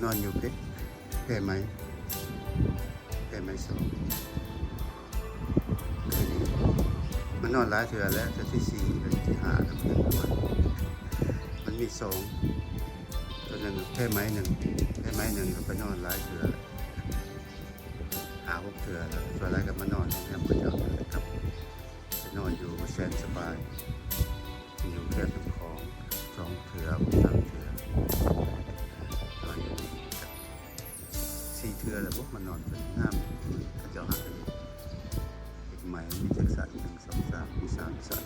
นอนอยู่แพร่ไม้สองคืนนี้มันนอนหลายเถื่อแล้วแต่ที่สี่และที่ห้าแล้วมันมีสองตัวหนึ่งแพร่ไม้หนึ่งก็ไปนอนหลายเถื่อแล้ว6 เถื่อแล้วส่วนอะไรก็มานอนเนี่ยมันจะครับจะนอนอยู่แสนสบายอยู่แค่ตรงของ2 เถื่อ3 เถื่อนอนอยู่นี่4 เถื่อแล้วพวกมันนอนเป็นห้ามกระเจ้าหักกันอีกใหม่มีจักสัน1 2 3มี3 สัน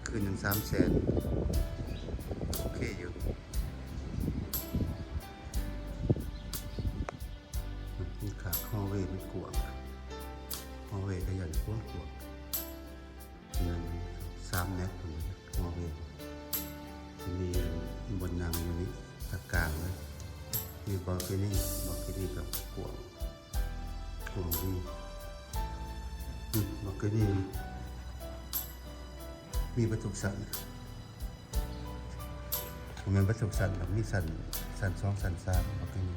คืนหนึ่ง3 แสนโอเคอยู่ขาฮอเวย์มันกวางฮอเวย์ก็ใหญ่กวางนั่น3 เมตรตรงนี้ฮอเวย์มีบนนางอยู่นี่ตะกลางเลยมีบอลเกนี่กับกวางนี่บอลเกนี่มีประตูสันผมเป็นประตูสันแบบมีสัน2 สัน 3บอลเกนี่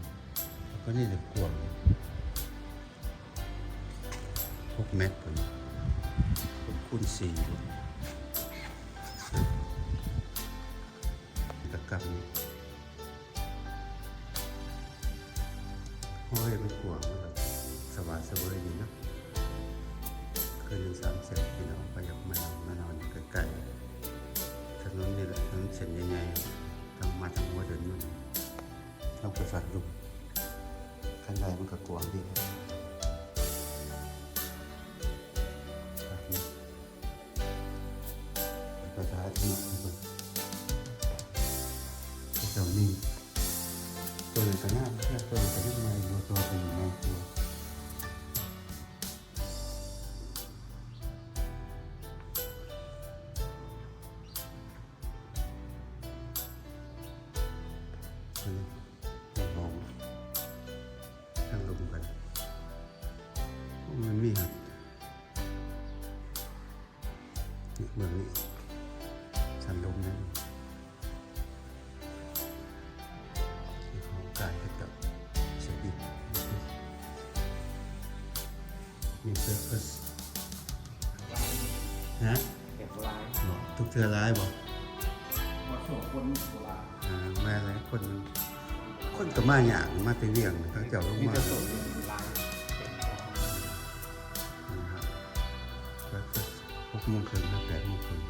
แล้วก็นี่จะกวาง6 เมตรผมคูณ4ตะกำห้อยมันกวางแบบสบายดีนะคืนหนึ่ง3 แสนพี่น้องไปกับมานอนใกล้ๆถนนนี่แหละถนนเส้นใหญ่ๆต้องมาทางหัวเดินนู่นต้องไปฝัดลุกข้างในมันก็กวางดีประชาชนเจ้านี่ตัวหนึ่งก็น่าเชื่อตัวหนึ่งก็ยังไงอยู่ตัวเป็นยังไงตัวมองทางลงกันมันมีหัดเมืองนี้สันลมนั้นของกายกับเสบีมีเซอร์เฟสนะเก็บลาย บอกทุกเทือร้ายบอกมาส่งคนลายแม่อะไรคนก็มาอย่างมาไปเวียงทั้งเจ้าลง มี มา จะส่งลาย 6 โมงครึ่งนะ8 โมงครึ่ง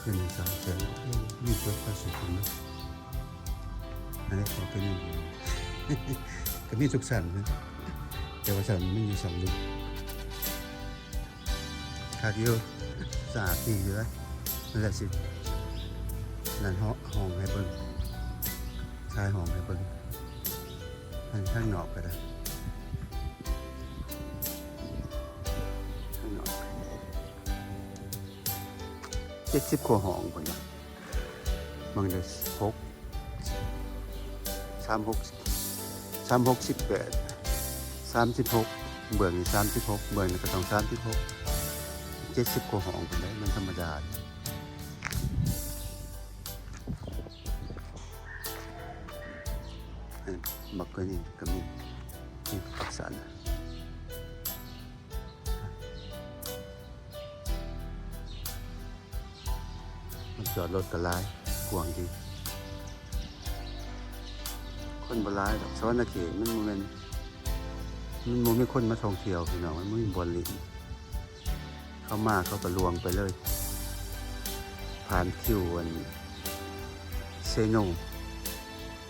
คืนหนึ่ง3 แสนมีเปิดภาษีคุณนะอันนี้ขอเป็นอย่างนี้ก็มีทุกสันนะแต่ว่าสันไม่มี2 ลูกขาดเยอะสะอาดดีอยู่แล้วนั่นแหละสินั่นห้องให้เบิ้งชายห้องให้เบิ้งข้างนอกก็ได้ข้างนอก70 กว่าห้องคนละบางเดือน6 36 18 36เบื่อนี่36เบื่อนี่ก็ต้อง36 70 กว่าห้องคนละมันธรรมดาบักเกอร์นี่ก็มีปักสันมันจอดรถกระไรกวางดีคนบร้ายดอกสวรรค์เขตมันมีคนมาท่องเที่ยวพี่น้องมันมีบอลลินเข้ามาเขาก็ลวงไปเลยผ่านคิววันเซโน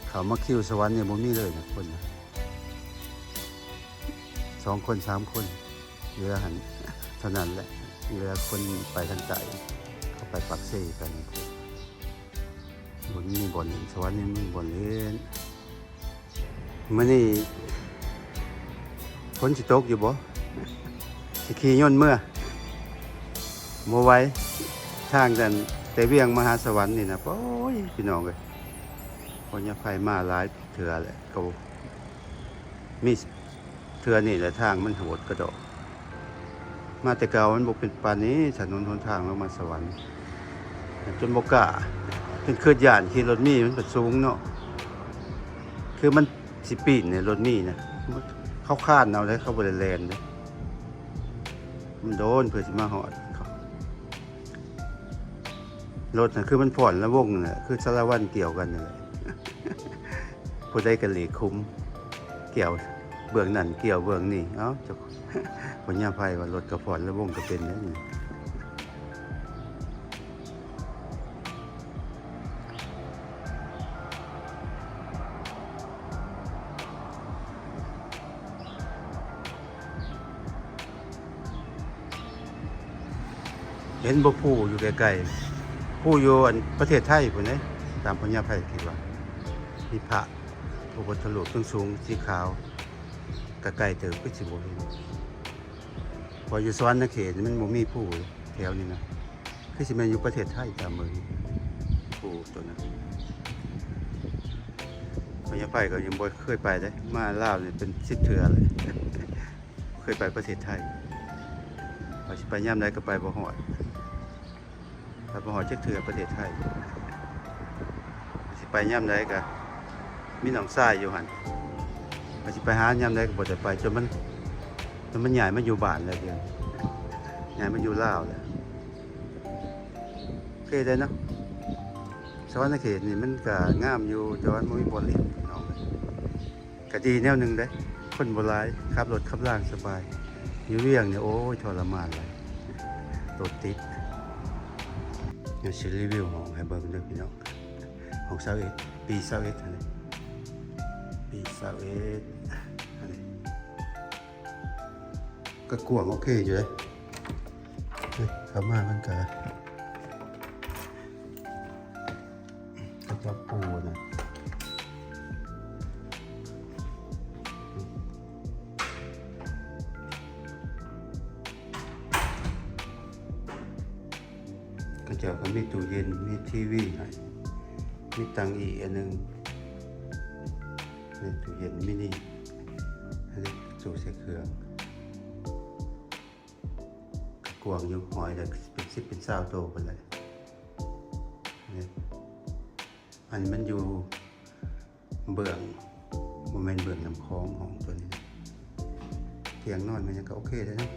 เขามาคิวสวรรค์เนี่ยมันมีเลยนะคนนะ2 คน 3 คนเรือหันเท่านั้นแหละเรือคนไปทางใต้เขาไปปักเซ่กันบนมีบอลสวรรค์นี่มีบอลเล่นมื่อนี้ฝนสิตกอยู่บ่สิขี่ย่นเมื่อโมไว้ทางกันแต่เวียงมหาสวรรค์นี่นะโอ้ยพี่น้องเลยคนยาไฟมาหลายเถื่อแหละเขามีเถื่อนี่แหละทางมันโหดกระโดดมาแต่เก่ามันบอกเป็นปานนี้ถนนหนทางลงมาสวรรค์จนบกล้า เป็นเคลื่อนย่านขี่รถมีมันเป็นสูงเนาะคือมันสิปีนเนี่ยรถมีนะเขาคาดเอาเลยเขาบริเลนเลยมันโดนเพื่อสิมาหอดเขารถนะคือมันผ่อนแล้ววงน่ะคือสารวัตรเกี่ยวกันเลยผู้ได้กันหลีคุ้มเกี่ยวเบื้องนั่นเกี่ยวเบื้องนี่เอ้าจะพญาไพว่ารถกระผ่อนแล้ววงก็เป็นแล้วนี่เห็นบ่ผู้อยู่ไกลๆผู้อยู่อันประเทศไทยพุ่นเด้ตามพญาไพคิดว่ามีพระพระพุทธรูปสูงๆสีขาวไกลๆเติบก็สิบ่เห็นพออยู่สวรรค์เขตมันบ่มีผู้แถวนี้นะคือสิแม่นอยู่ประเทศไทยตามเมืองผู้ตัวนั้นพญาไพก็ยังบ่เคยไปเด้มาลาวนี่เป็น10 เทื่อเลยเคยไปประเทศไทยพอสิไปยามใดก็ไปบ่ฮอดถ้าบ่ฮอดจักเทื่อประเทศไทยสิไปยามใดก็มีน้องชายอยู่หั่นพอสิไปหายามใดก็บ่ได้ไปจนมันใหญ่มาอยู่บ้านเลยเดียวใหญ่มาอยู่ลาวเลยโอเคได้เนาะสวรรค์เขตนี่มันก็งามอยู่แต่ว่ามันมีบ่เล่นพี่น้องก็ดีแนวหนึงเด้คนบ่หลายขับรถขับล่างสบายอยู่เวียงเนี่ยโอ้ยทรมานเลยรถติดเดี๋ยวสิรีวิวห้องให้เบิ่งเด้อพี่น้องห้อง21ปี21อันนี้ปี21อันนี้ก็กว้างโอเคอยู่เลยเข้ามามันก็จะปูนะก็จะมีตู้เย็นมีทีวีให้มีตังอีกอันนึงนี่ตู้เย็นมินิอันนี้ตู้ใส่เครื่องกวางอยู่หอยแต่เป็น10เป็น20โตไปเลยนี่อันนี้มันอยู่เบื้องโมเมนต์เบื้องน้ำคลองของตัวนี้เตียงนอนมันยังก็โอเคเลยนะ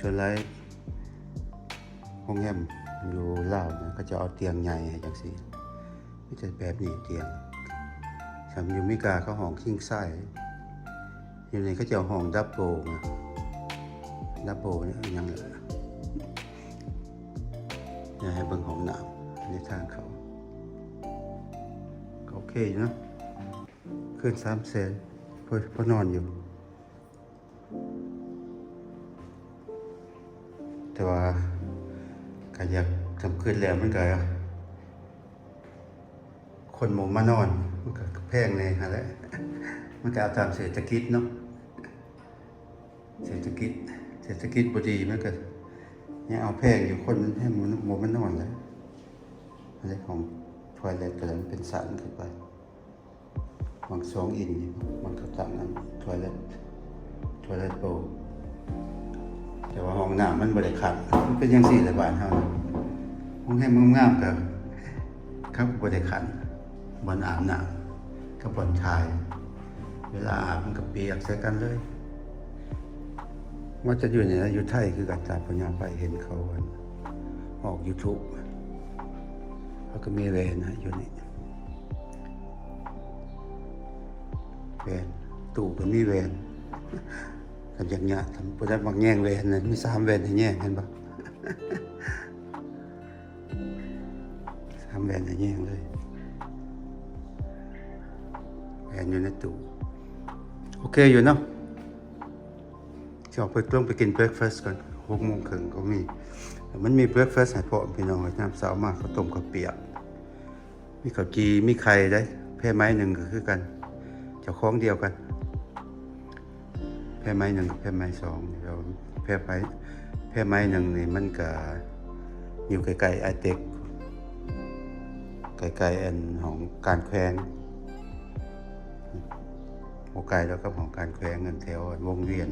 ส่วนไรห้องแฮมอยู่ลาวนะก็จะเอาเตียงใหญ่อย่างสิไม่ใช่แบบนี้เตียงสำอยู่มิกาเขาห้องคิงไส้อยู่ในเขาจะเอาห้องดับโบนะดับโบนี่ยังเหลืออยากให้เบิ่งห้องน้ำในทางเขาโอเคอยู่นะขึ้น300,000พอนอนอยู่แต่ว่าก็อยากทำขึ้นแล้วมันก็คนหมู่มานอนมันก็แพงเลยฮะแหละมันก็เอาตามเศรษฐกิจเนาะเศรษฐกิจบ่ดีมันก็ยังเอาแพงอยู่คนให้หมู่มันนอนเลยอะไรของทอยเลทก็มันเป็นสันขึ้นไปบาง2 อินมันก็ต่างนั้นทอยเลทโปแต่ว่าห้องน้ำมันบริขัดมันเป็นยัง4 บาทเท่านั้นห้องให้มันงามกับครับบริขัดบนอาบน้ำกับบนชายเวลาอาบมันก็เปียกใส่กันเลยว่าจะอยู่เนี่ยอยู่ไทยคือการจัดปัญญาไปเห็นเขาออก YouTube เขาก็มีแวนนะอยู่นี่แวนตู่ก็มีแวนทำอย่างเงี้ยทำโปรดักต์บางแง่งแวนนะมี3 แวนให้แง่งเห็นปะ3 แวนให้แง่งเลยแวนอยู่ในตู้โอเคอยู่เนาะจะออกไปต้องไปกินเบรคฟาสต์ก่อน6:30ก็มีมันมีเบรคฟาสต์ให้พ่อพี่น้องน้ำสาวมากข้าวต้มข้าวเปียกมีข้าวจีมีไข่ได้แพร่ไม้1ก็คือกันเจ้าของเดียวกันแพร่ไม้1กับแพร่ไม้2เดี๋ยวแพร่ไม้1นี่มันก็อยู่ใกล้ๆไอเต็กใกล้ๆอันของการแขวงโอไกลแล้วก็ของการแขวงเงินแถววงเวียน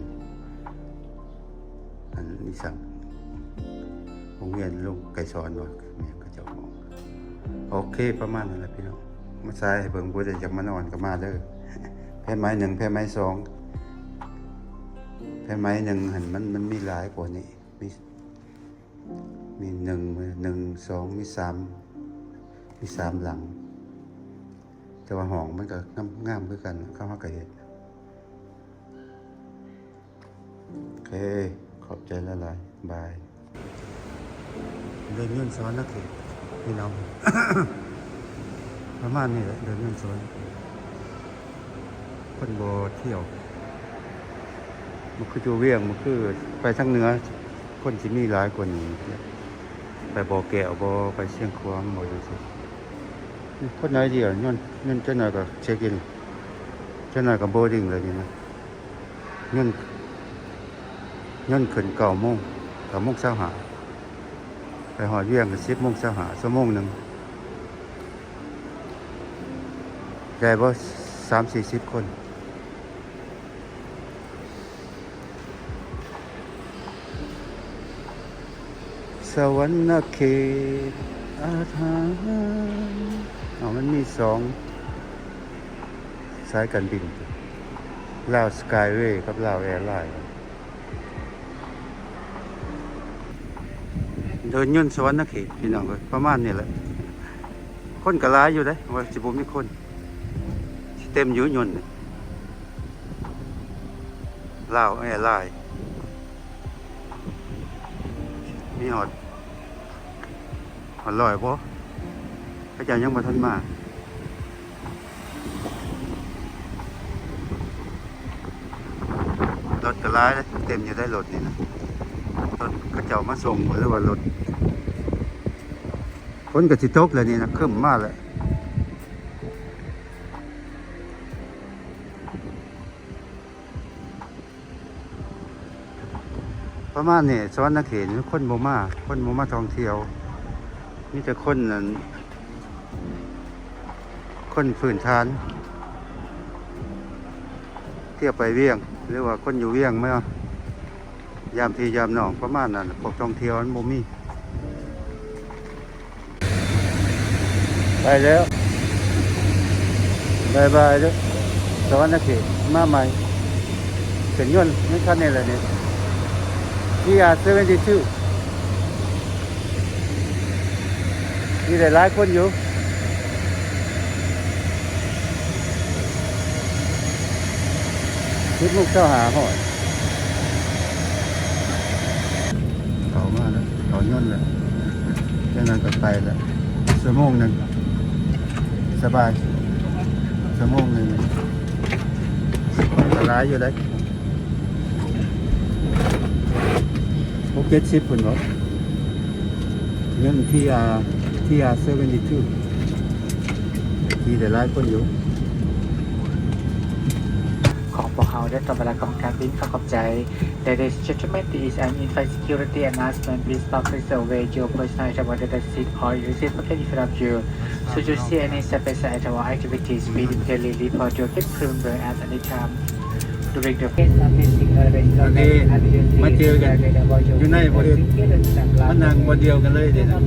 อันนี้สั่ง โรงเรียนลุงไก่สอนวะแม่ก็เจ้าของโอเคประมาณนั้นแหละพี่น้องมาใส่ให้เบิ่งบ่ได้อยากมานอนก็มาเด้อแผ่นไม้1แผ่นไม้2แผ่นไม้1หั่นมันมีหลายกว่านี้มี1 2มี3หลังแต่ว่าห้องมันก็งามคือกันเข้ามาก็เฮ็ดโอเคขอบใจหลายๆบายเดินยื่นสอนนักเรียนพี่น้อง ประมาณนี้แหละเดินยื่นสอนคนบ่เที่ยวมันคืออยู่เวียงมันคือไปทางเหนือคนสิมีหลายกว่านี้ไปบ่อแก้วบ่ไปเชียงขวางบ่จังซี่คนน้อยเดียวย้อนจักหน่อยก็เช็คอินจักหน่อยก็โบร์ดิ้งเลยนี่นะย้อนขึ้น9 โมงเช้าหาไปหอดเวียงก็10 โมงเช้าหาชั่วโมงหนึงได้บ่30-40 คนสวรรค์เขตอาถรรพ์มันมี2สายการบินลาวสกายเวย์กับลาวแอร์ไลน์เดินย่นสวรรค์เขตพี่น้องเลยประมาณนี้แหละคนก็หลายอยู่เด้ว่าสิบ่มีคนสิเต็มอยู่ยนต์ลาวแอร์ไลน์มีหอดลอยบ่พระเจ้ายังบ่ทันมารถก็หลายเลยเต็มอยู่ได้รถนี่นะรถพระเจ้ามาส่งหรือว่ารถคนก็สิตกแล้วนี่นะครึ้มมาแล้วประมาณนี้สวรรค์เขตคนบ่มาท่องเที่ยวมีแต่คนนั้นคนพื้นฐานเที่ยวไปเวียงหรือว่าคนอยู่เวียงไหมยามพี่ยามน้องประมาณนั้นพวกท่องเที่ยวมันบ่มีไปแล้วบายเด้อสวรรค์เขตมาใหม่เป็นยนต์ไม่คันนี่แหละนี่72มีหลายคนอยู่คิดมุกเจ้าหาหอยเขามาแล้วเขาย่นแล้วจากนั้นก็ไปแล้วชั่วโมงหนึ่งสบายชั่วโมงหนึ่งคนร้ายอยู่ได้60คนเหรอเงินที่72ที่หลายคนอยู่ ของพวกเขาได้ต่อเวลาของการบินเข้าขอบใจ Ladies and gentlemen, this is an in-flight security announcement. Please stop away your personal travel data seat or your seat pocket if you have you. Should you see any suspicious or activities, please immediately report your kit crew member at any time. During the phase of visiting a restaurant, มาเจอกันอยู่ในประเทศมันนั่งบนเดียวกันเลยเดี๋ยวนะ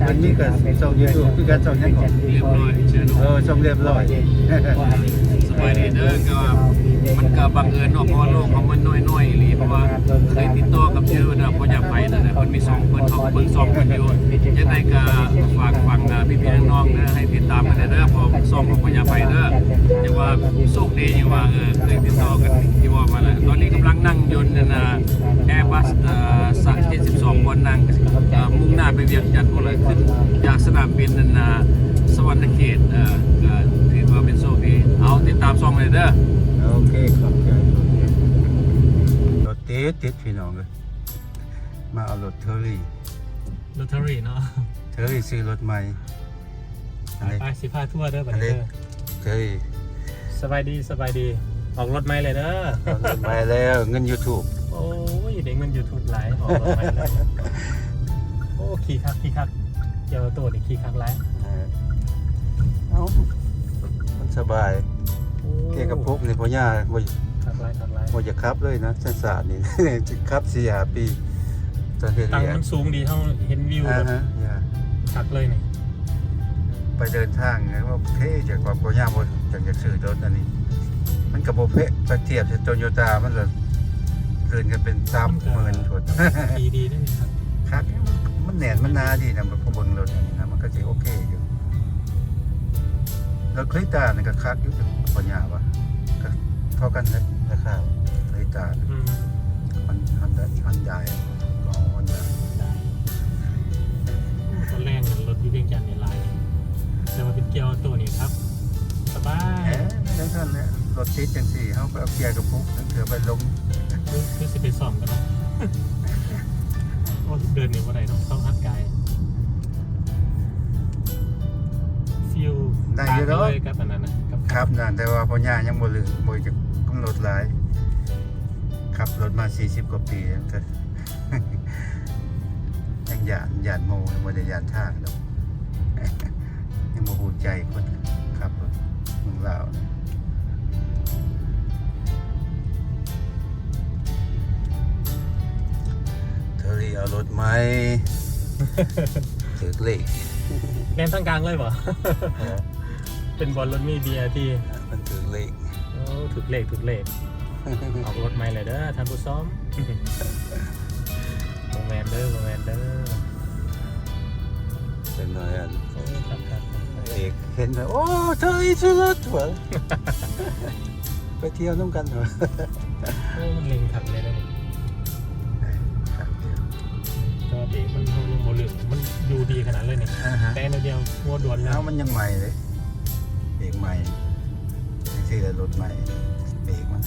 มันมีกับช่องยูทูบคือการช่องยังก่อนช่องเรียบร้อย สบายดีเด้อก็มันก็บังเอิญเนาะเพราะว่าโลกของมันน้อยๆอีหลีเพราะว่าเคยติดต่อกับชื่อนะพ่ออยากไปนั่นน่ะเพิ่นมี2เพิ่นเขาเบิ่ง2คนอยู่จังได๋ก็ฝากฟังพี่ๆน้องๆนะให้ติดตามกันเด้อเพราะ2ของพ่ออยากไปเด้อแต่ว่าโชคดีอยู่ว่าเคยติดต่อกันที่ว่ามาแล้วตอนนี้กำลังนั่งยนต์นั่นน่ะ Airbus 72คนนั่งมุ่งหน้าไปเวียงจันทร์พุ่นเลยขึ้นจากสนามบินนั่นน่ะสวรรค์เขตก็ถือว่าเป็นโชคดีเอาติดตามช่องเลยเด้อ โอเคขอบใจรถติดพี่น้องเลยมาเอารถเทอรี่ ลอตเตอรี่เนาะ เทอรี่ซื้อรถใหม่อะไร ไปสิพาทั่วเด้อบัด อะไร นี้เด้อ เทอรี่ สบายดีออกรถใหม่เลยเด้อ เอารถใหม่แล้วเงิน YouTube โอ้ยเด็กมัน YouTube ไลฟ์ออกรถใหม่เลยโอ้ขี่คักเจ้าตัวนี่ขี่คักไลฟ์ เอ้ามันสบาย โอ้ เกี่ยวกับพวกนี่พ่อย่าบ่ คักไลฟ์ บ่จะขับเลยนะชั้นศาสตร์นี่ จะขับ4-5 ปี ตอนเฮ็ด ตัง เวียก มันสูงดีเท่าเห็นวิว อ่า แบบ ฮะอย่า ชัดเลยนี่ ไปเดินทางไงว่าเท่จากความโกย่าบ่จากจะซื้อรถอันนี้ มันก็บ่เพ่ไปเทียบกับโตโยต้ามันละเกินกันเป็น30,000คน ดีได้ไหมครับ ครับมันแหนนมันหนาดีนะมันพอเบิ่งรถอันนี้นะมันก็สิโอเคอยู่แล้วคลิตานี่ก็คักอยู่จังบ่ยากว่ะก็เท่ากันเลยราคาคลิตา อืม มันใหญ่อ๋อมันใหญ่ ได้ตอนแรกรถอยู่เวียงจันทร์เนี่ยลายแต่มาเป็นเกียวตัวนี้ครับสบาย จังซั่นแหละรถติดจังซี่เฮาก็เอาเกียร์กับพุกนั่นเถือไปลง คือสิไปซ่อมกันเนาะโอ้เดินเนี่ยวันไหนต้องฮัดกายฟิล ได้อยู่เนาะ เลยกับอันนั้นนะกับ ครับนั่นแต่ว่าพ่อย่ายังบ่ลืมบ่จะกำหนดหลายขับรถมา40กว่าปีแล้วก็ ยังหยาดโมยังบ่ได้หยาดทางดอก ยังบ่ฮู้ใจคนขับรถเมืองลาวเนี่ยเธอรีเอารถไหม ถือเลข แนนทั้งกลางเลยบ่ เป็นบอลรถมีเบียร์ที่ มันถือเลข โอ้ถูกเลขออกรถใหม่เลยเด้อท่านผู้ซ้อม โมแมนเด้อ เป็นหน่อยอัน โอ้ครับ เอกเห็นแล้วโอ้เธออีซื้อรถเหรอ ไปเที่ยวน้ำกันเหรอ โอ้มันเล็งขับเลยนะนี่ ครับเดียว ก็เบรกมันยังโมเหลืองมันอยู่ดีขนาดเลยนี่ อ่าฮะ แต่ในเดียวงัวด่วนแล้ แล้ว วมันยังใหม่เลยเบรกใหม่ซื้อรถใหม่เบรกมัน